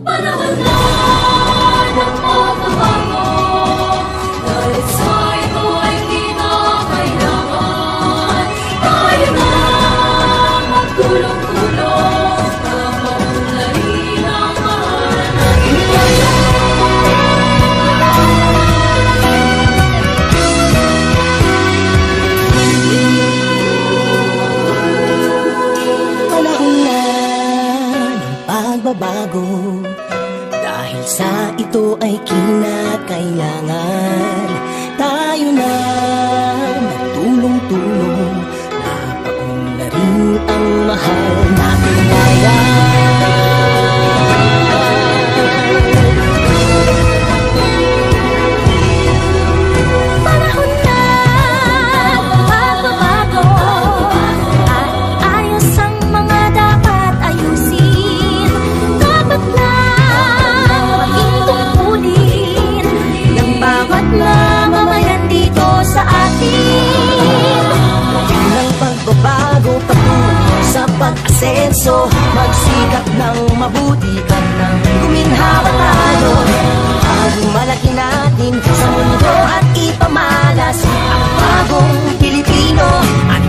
Panahon na ng pagbabago, dahil sa ito ay kinakailangan tayo na magtulong-tulong na maunlarin ang mahal na Panahon na ng pagbabago, dahil sa ito ay kinakailangan tayo na magtulong-tulong na paunlarin ang mahal natin ngayon. Panahon na pagbabago, at ayos ang mga dapat ayusin. Dapat na maging tungkulin ng bawat mamamayan dito sa atin. Ng pagbabago patungo sa pag-asenso, magsikap ng mabuti at nang guminhawa tayo. Ang malaki natin sa mundo at ipamalas ang bagong Pilipino at